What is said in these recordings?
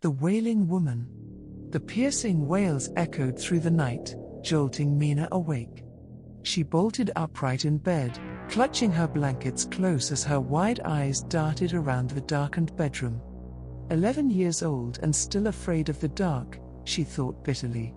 The Wailing Woman. The piercing wails echoed through the night, jolting Mina awake. She bolted upright in bed, clutching her blankets close as her wide eyes darted around the darkened bedroom. 11 years old and still afraid of the dark, she thought bitterly.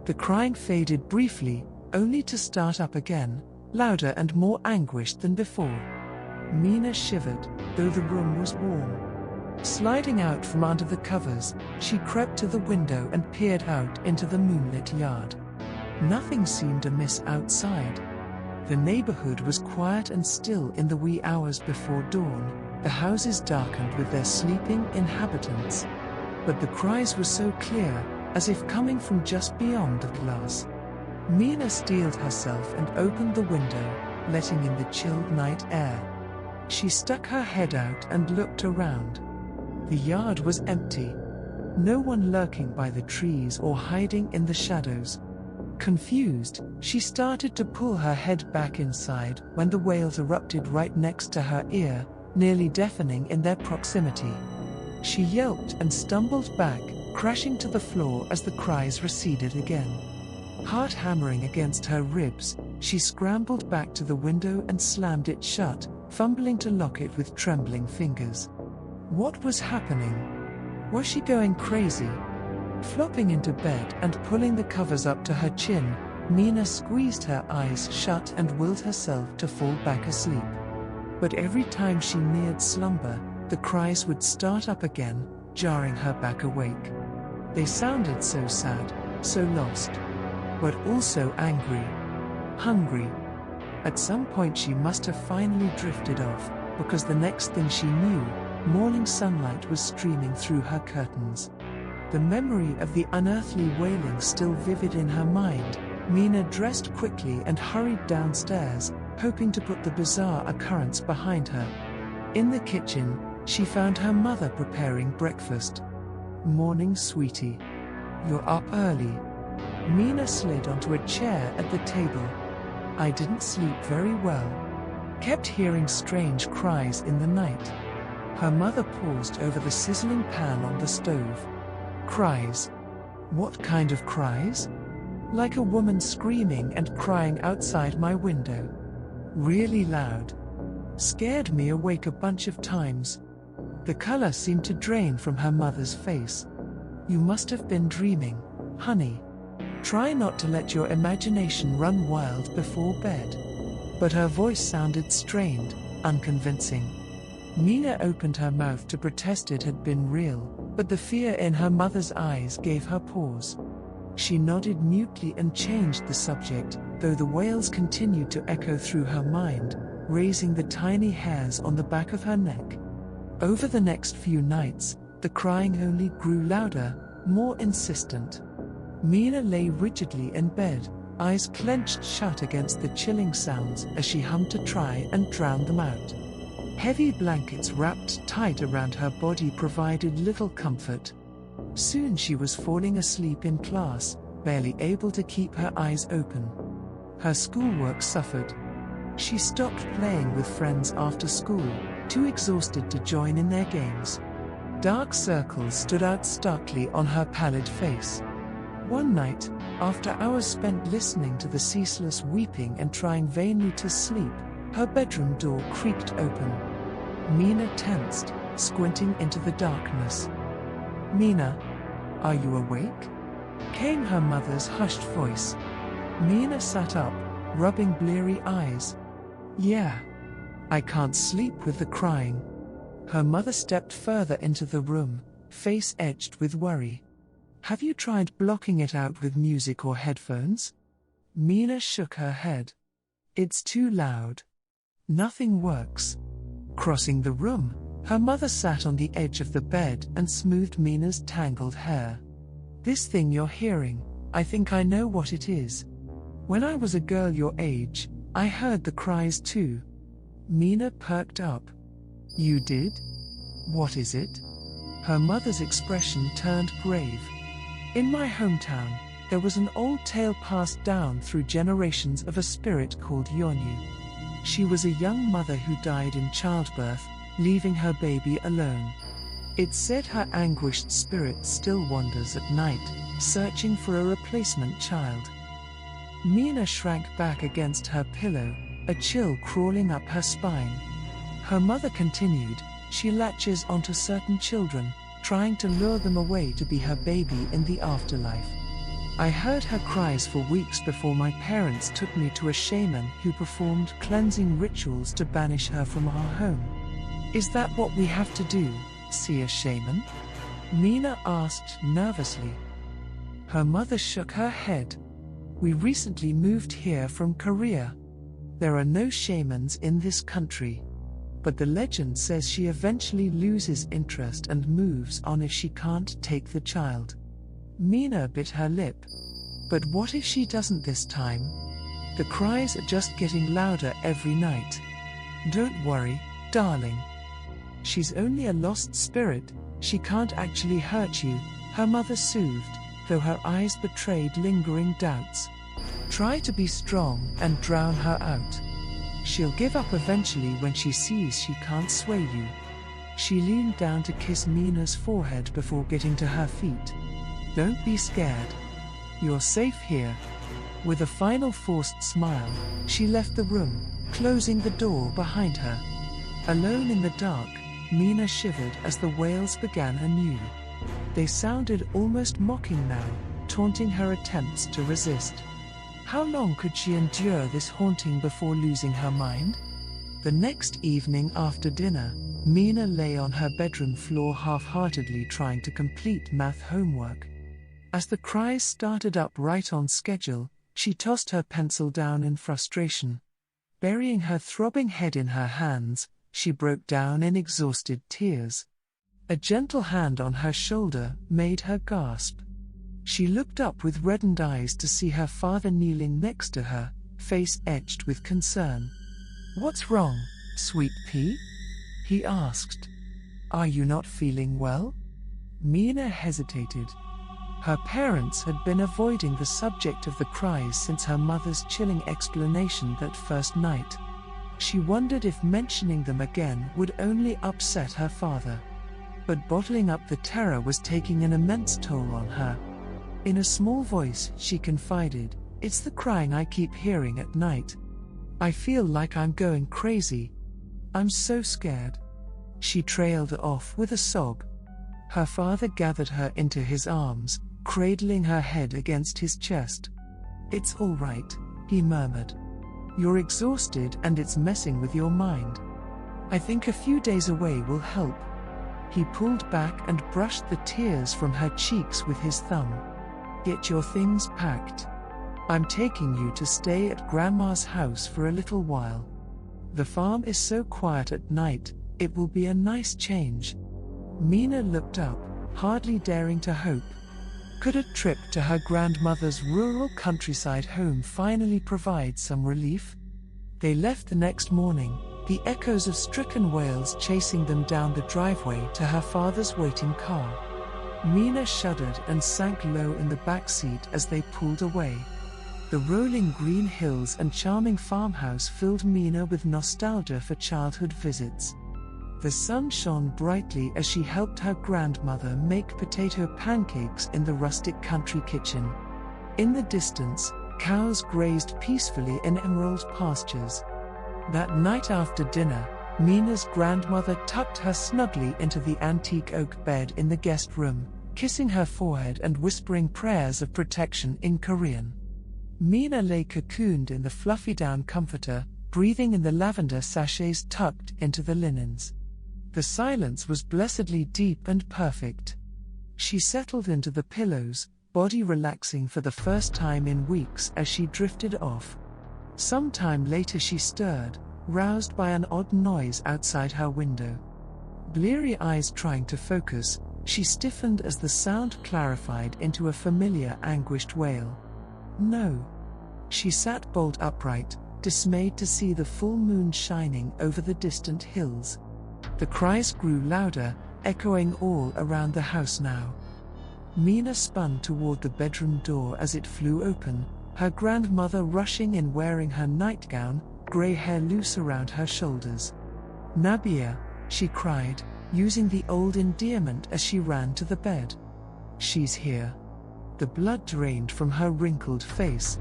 The crying faded briefly, only to start up again, louder and more anguished than before. Mina shivered, though the room was warm. Sliding out from under the covers, she crept to the window and peered out into the moonlit yard. Nothing seemed amiss outside. The neighborhood was quiet and still in the wee hours before dawn, the houses darkened with their sleeping inhabitants. But the cries were so clear, as if coming from just beyond the glass. Mina steeled herself and opened the window, letting in the chilled night air. She stuck her head out and looked around. The yard was empty. No one lurking by the trees or hiding in the shadows. Confused, she started to pull her head back inside when the wails erupted right next to her ear, nearly deafening in their proximity. She yelped and stumbled back, crashing to the floor as the cries receded again. Heart hammering against her ribs, she scrambled back to the window and slammed it shut, fumbling to lock it with trembling fingers. What was happening? Was she going crazy? Flopping into bed and pulling the covers up to her chin, Mina squeezed her eyes shut and willed herself to fall back asleep. But every time she neared slumber, the cries would start up again, jarring her back awake. They sounded so sad, so lost, but also angry, hungry. At some point she must have finally drifted off, because the next thing she knew, morning sunlight was streaming through her curtains. The memory of the unearthly wailing still vivid in her mind, Mina dressed quickly and hurried downstairs, hoping to put the bizarre occurrence behind her. In the kitchen, she found her mother preparing breakfast. "Morning, sweetie. You're up early." Mina slid onto a chair at the table. "I didn't sleep very well. Kept hearing strange cries in the night." Her mother paused over the sizzling pan on the stove. "Cries? What kind of cries?" "Like a woman screaming and crying outside my window. Really loud. Scared me awake a bunch of times." The color seemed to drain from her mother's face. "You must have been dreaming, honey. Try not to let your imagination run wild before bed." But her voice sounded strained, unconvincing. Mina opened her mouth to protest it had been real, but the fear in her mother's eyes gave her pause. She nodded mutely and changed the subject, though the wails continued to echo through her mind, raising the tiny hairs on the back of her neck. Over the next few nights, the crying only grew louder, more insistent. Mina lay rigidly in bed, eyes clenched shut against the chilling sounds as she hummed to try and drown them out. Heavy blankets wrapped tight around her body provided little comfort. Soon she was falling asleep in class, barely able to keep her eyes open. Her schoolwork suffered. She stopped playing with friends after school, too exhausted to join in their games. Dark circles stood out starkly on her pallid face. One night, after hours spent listening to the ceaseless weeping and trying vainly to sleep, her bedroom door creaked open. Mina tensed, squinting into the darkness. "Mina, are you awake?" came her mother's hushed voice. Mina sat up, rubbing bleary eyes. "Yeah. I can't sleep with the crying." Her mother stepped further into the room, face edged with worry. "Have you tried blocking it out with music or headphones?" Mina shook her head. "It's too loud. Nothing works." Crossing the room, her mother sat on the edge of the bed and smoothed Mina's tangled hair. "This thing you're hearing, I think I know what it is. When I was a girl your age, I heard the cries too." Mina perked up. "You did? What is it?" Her mother's expression turned grave. "In my hometown, there was an old tale passed down through generations of a spirit called Yånu. She was a young mother who died in childbirth, leaving her baby alone. It said her anguished spirit still wanders at night, searching for a replacement child. Mina shrank back against her pillow, a chill crawling up her spine. Her mother continued, she latches onto certain children, trying to lure them away to be her baby in the afterlife. I heard her cries for weeks before my parents took me to a shaman who performed cleansing rituals to banish her from our home. Is that what we have to do, see a shaman? Mina asked nervously. Her mother shook her head. We recently moved here from Korea. There are no shamans in this country. But the legend says she eventually loses interest and moves on if she can't take the child. Mina bit her lip. But what if she doesn't this time? The cries are just getting louder every night. Don't worry, darling. She's only a lost spirit, she can't actually hurt you, her mother soothed, though her eyes betrayed lingering doubts. Try to be strong and drown her out. She'll give up eventually when she sees she can't sway you. She leaned down to kiss Mina's forehead before getting to her feet. Don't be scared. You're safe here. With a final forced smile, she left the room, closing the door behind her. Alone in the dark, Mina shivered as the wails began anew. They sounded almost mocking now, taunting her attempts to resist. How long could she endure this haunting before losing her mind? The next evening after dinner, Mina lay on her bedroom floor half-heartedly trying to complete math homework. As the cries started up right on schedule, she tossed her pencil down in frustration. Burying her throbbing head in her hands, she broke down in exhausted tears. A gentle hand on her shoulder made her gasp. She looked up with reddened eyes to see her father kneeling next to her, face etched with concern. "What's wrong, sweet pea?" he asked. "Are you not feeling well?" Mina hesitated. Her parents had been avoiding the subject of the cries since her mother's chilling explanation that first night. She wondered if mentioning them again would only upset her father. But bottling up the terror was taking an immense toll on her. In a small voice, she confided, "It's the crying I keep hearing at night. I feel like I'm going crazy. I'm so scared." She trailed off with a sob. Her father gathered her into his arms, cradling her head against his chest. "It's all right," he murmured. "You're exhausted and it's messing with your mind. I think a few days away will help." He pulled back and brushed the tears from her cheeks with his thumb. "Get your things packed. I'm taking you to stay at Grandma's house for a little while. The farm is so quiet at night, it will be a nice change." Mina looked up, hardly daring to hope. Could a trip to her grandmother's rural countryside home finally provide some relief? They left the next morning, the echoes of stricken wails chasing them down the driveway to her father's waiting car. Mina shuddered and sank low in the back seat as they pulled away. The rolling green hills and charming farmhouse filled Mina with nostalgia for childhood visits. The sun shone brightly as she helped her grandmother make potato pancakes in the rustic country kitchen. In the distance, cows grazed peacefully in emerald pastures. That night after dinner, Mina's grandmother tucked her snugly into the antique oak bed in the guest room, kissing her forehead and whispering prayers of protection in Korean. Mina lay cocooned in the fluffy down comforter, breathing in the lavender sachets tucked into the linens. The silence was blessedly deep and perfect. She settled into the pillows, body relaxing for the first time in weeks as she drifted off. Some time later she stirred, roused by an odd noise outside her window. Bleary eyes trying to focus, she stiffened as the sound clarified into a familiar anguished wail. No. She sat bolt upright, dismayed to see the full moon shining over the distant hills. The cries grew louder, echoing all around the house now. Mina spun toward the bedroom door as it flew open, her grandmother rushing in wearing her nightgown, grey hair loose around her shoulders. "Nabia," she cried, using the old endearment as she ran to the bed. "She's here." The blood drained from her wrinkled face.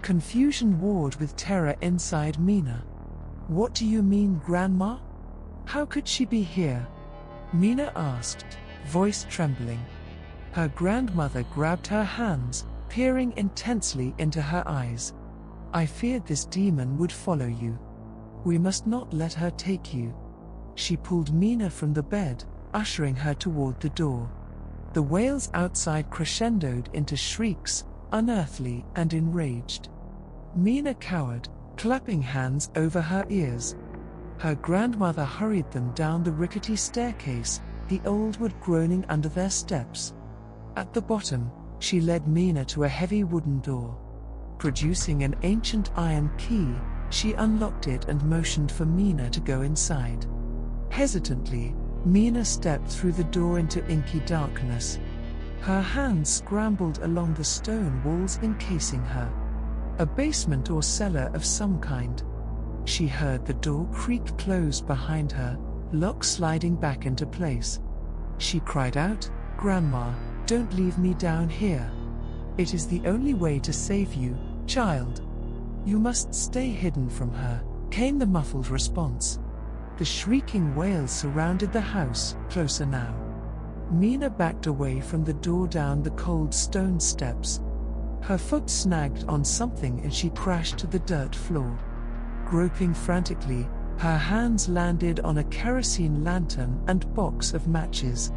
Confusion warred with terror inside Mina. "What do you mean, Grandma? How could she be here?" Mina asked, voice trembling. Her grandmother grabbed her hands, peering intensely into her eyes. "I feared this demon would follow you. We must not let her take you." She pulled Mina from the bed, ushering her toward the door. The wails outside crescendoed into shrieks, unearthly and enraged. Mina cowered, clapping hands over her ears. Her grandmother hurried them down the rickety staircase, the old wood groaning under their steps. At the bottom, she led Mina to a heavy wooden door. Producing an ancient iron key, she unlocked it and motioned for Mina to go inside. Hesitantly, Mina stepped through the door into inky darkness. Her hands scrambled along the stone walls encasing her. A basement or cellar of some kind. She heard the door creak closed behind her, lock sliding back into place. She cried out, "Grandma, don't leave me down here. It is the only way to save you, child. You must stay hidden from her," came the muffled response. The shrieking wails surrounded the house, closer now. Mina backed away from the door down the cold stone steps. Her foot snagged on something and she crashed to the dirt floor. Groping frantically, her hands landed on a kerosene lantern and box of matches.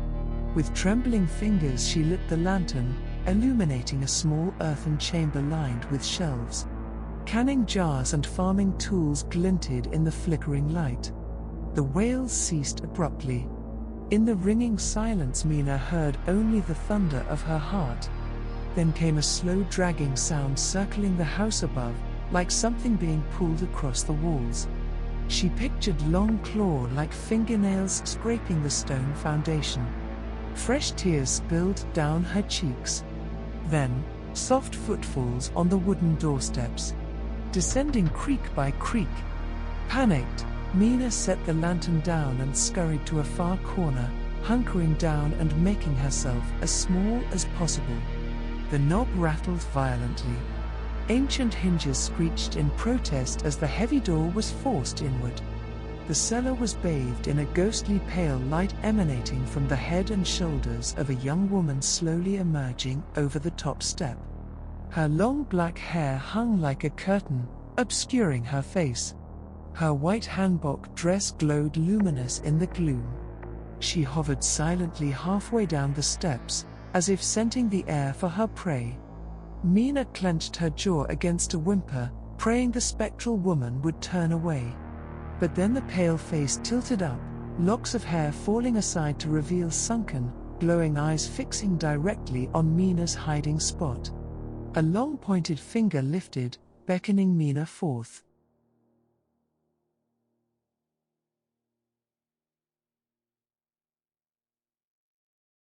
With trembling fingers she lit the lantern, illuminating a small earthen chamber lined with shelves. Canning jars and farming tools glinted in the flickering light. The wails ceased abruptly. In the ringing silence Mina heard only the thunder of her heart. Then came a slow dragging sound circling the house above, like something being pulled across the walls. She pictured long claw-like fingernails scraping the stone foundation. Fresh tears spilled down her cheeks. Then, soft footfalls on the wooden doorsteps, descending creak by creak. Panicked, Mina set the lantern down and scurried to a far corner, hunkering down and making herself as small as possible. The knob rattled violently. Ancient hinges screeched in protest as the heavy door was forced inward. The cellar was bathed in a ghostly pale light emanating from the head and shoulders of a young woman slowly emerging over the top step. Her long black hair hung like a curtain, obscuring her face. Her white hanbok dress glowed luminous in the gloom. She hovered silently halfway down the steps, as if scenting the air for her prey. Mina clenched her jaw against a whimper, praying the spectral woman would turn away. But then the pale face tilted up, locks of hair falling aside to reveal sunken, glowing eyes fixing directly on Mina's hiding spot. A long pointed finger lifted, beckoning Mina forth.